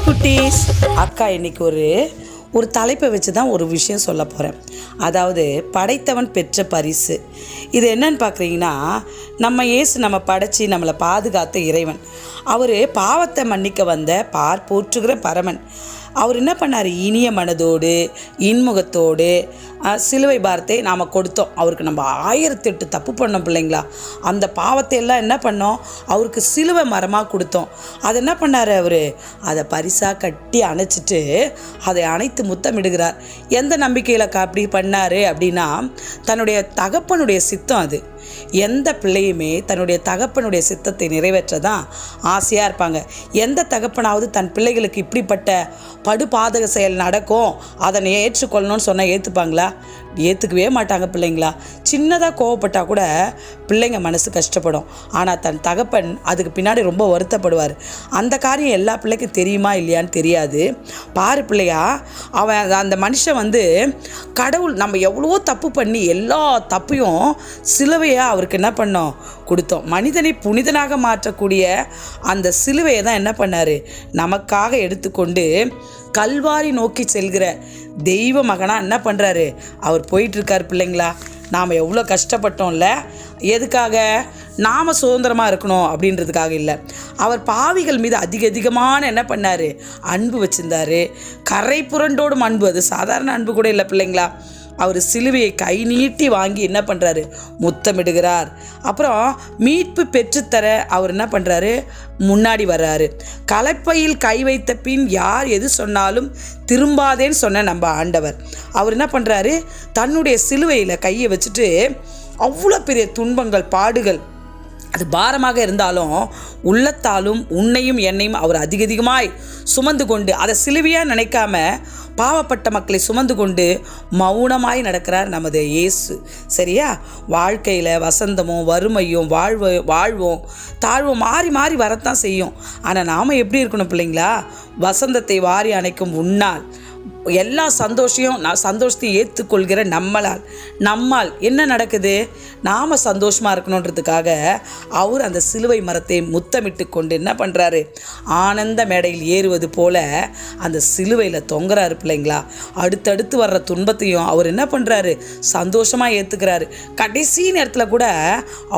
குட்டீஸ், அக்கா இன்னைக்கு ஒரு தலைப்பை வச்சு தான் ஒரு விஷயம் சொல்ல போகிறேன். அதாவது படைத்தவன் பெற்ற பரிசு. இது என்னன்னு பார்க்குறீங்கன்னா, நம்ம படைச்சி நம்மளை பாதுகாத்த இறைவன். அவர் பாவத்தை மன்னிக்க வந்த போற்றுகிற பரமன். அவர் என்ன பண்ணார்? இனிய மனதோடு இன்முகத்தோடு சிலுவை பாரத்தை நாம் கொடுத்தோம். அவருக்கு நம்ம 1008 தப்பு பண்ணோம் பிள்ளைங்களா. அந்த பாவத்தை எல்லாம் என்ன பண்ணோம்? அவருக்கு சிலுவை மரமாக கொடுத்தோம். அதை என்ன பண்ணார்? அவர் அதை பரிசாக கட்டி அணைச்சிட்டு அதை அணைத்து முத்தமிடுகிறார். எந்த நம்பிக்கையில் அப்படி பண்ணார் அப்படின்னா, தன்னுடைய தகப்பனுடைய சித்தம் அது. எந்த பிள்ளையுமே தன்னுடைய தகப்பனுடைய சித்தத்தை நிறைவேற்ற தான் ஆசையாக இருப்பாங்க. எந்த தகப்பனாவது தன் பிள்ளைகளுக்கு இப்படிப்பட்ட படுபாதக செயல் நடக்கும், அதனை ஏற்றுக்கொள்ளணும்னு சொன்னால் ஏற்றுப்பாங்களா? ஏற்றுக்கவே மாட்டாங்க பிள்ளைங்களா. சின்னதாக கோவப்பட்டால் கூட பிள்ளைங்க மனசு கஷ்டப்படும். ஆனால் தன் தகப்பன் அதுக்கு பின்னாடி ரொம்ப வருத்தப்படுவார். அந்த காரியம் எல்லா பிள்ளைக்கும் தெரியுமா இல்லையான்னு தெரியாது. பாரு பிள்ளையா, அந்த மனுஷன் கடவுள் நம்ம எவ்வளோ தப்பு பண்ணி எல்லா தப்பையும் சிலுவையாக அவருக்கு என்ன பண்ணோம்? கொடுத்தோம். மனிதனை புனிதனாக மாற்றக்கூடிய அந்த சிலுவையை தான் என்ன பண்ணார்? நமக்காக எடுத்துக்கொண்டு கல்வாரி நோக்கி செல்கிற தெய்வ மகனாக என்ன பண்ணுறாரு? அவர் போயிட்டுருக்கார் பிள்ளைங்களா. நாம் எவ்வளோ கஷ்டப்பட்டோம்ல. எதுக்காக? நாம் சுதந்திரமாக இருக்கணும் அப்படின்றதுக்காக இல்லை. அவர் பாவிகள் மீது அதிகமான என்ன பண்ணார்? அன்பு வச்சுருந்தார். கரை புரண்டோடும் அன்பு. அது சாதாரண அன்பு கூட இல்லை பிள்ளைங்களா. அவர் சிலுவையை கை நீட்டி வாங்கி என்ன பண்ணுறாரு? முத்தமிடுகிறார். அப்புறம் மீட்பு பெற்றுத்தர அவர் என்ன பண்ணுறாரு? முன்னாடி வர்றாரு. கலப்பையில் கை வைத்த பின் யார் எது சொன்னாலும் திரும்பாதேன்னு சொன்ன நம்ம ஆண்டவர். அவர் என்ன பண்ணுறாரு? தன்னுடைய சிலுவையில் கையை வச்சுட்டு அவ்வளோ பெரிய துன்பங்கள் பாடுகள் அது பாரமாக இருந்தாலும் உள்ளத்தாலும் உன்னையும் என்னையும் அவர் அதிகமாய் சுமந்து கொண்டு அதை சிலுவையாக நினைக்காம பாவப்பட்ட மக்களை சுமந்து கொண்டு மௌனமாய் நடக்கிறார் நமது இயேசு. சரியா? வாழ்க்கையில் வசந்தமும் வறுமையும் வாழ்வும் தாழ்வும் மாறி மாறி வரத்தான் செய்யும். ஆனால் நாம் எப்படி இருக்கணும் பிள்ளைங்களா? வசந்தத்தை வாரி அணைக்கும் உன்னால் எல்லா சந்தோஷத்தையும் ஏற்றுக்கொள்கிற நம்மால் என்ன நடக்குது? நாம் சந்தோஷமாக இருக்கணுன்றதுக்காக அவர் அந்த சிலுவை மரத்தை முத்தமிட்டு கொண்டு என்ன பண்ணுறாரு? ஆனந்த மேடையில் ஏறுவது போல அந்த சிலுவையில் தொங்குறாரு பிள்ளைங்களா. அடுத்தடுத்து வர்ற துன்பத்தையும் அவர் என்ன பண்ணுறாரு? சந்தோஷமாக ஏற்றுக்கிறாரு. கடைசி நேரத்தில் கூட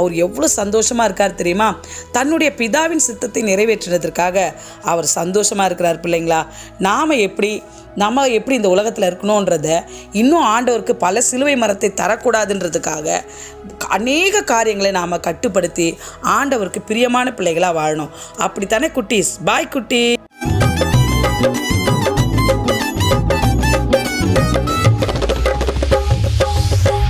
அவர் எவ்வளோ சந்தோஷமாக இருக்கார் தெரியுமா? தன்னுடைய பிதாவின் சித்தத்தை நிறைவேற்றுறதுக்காக அவர் சந்தோஷமாக இருக்கிறார் பிள்ளைங்களா. நம்ம எப்படி இந்த உலகத்தில் இருக்கணுன்றத இன்னும் ஆண்டவருக்கு பல சிலுவை மரத்தை தரக்கூடாதுன்றதுக்காக அநேக காரியங்களை நாம் கட்டுப்படுத்தி ஆண்டவருக்கு பிரியமான பிள்ளைகளாக வாழணும். அப்படித்தானே குட்டீஸ்? பாய் குட்டி.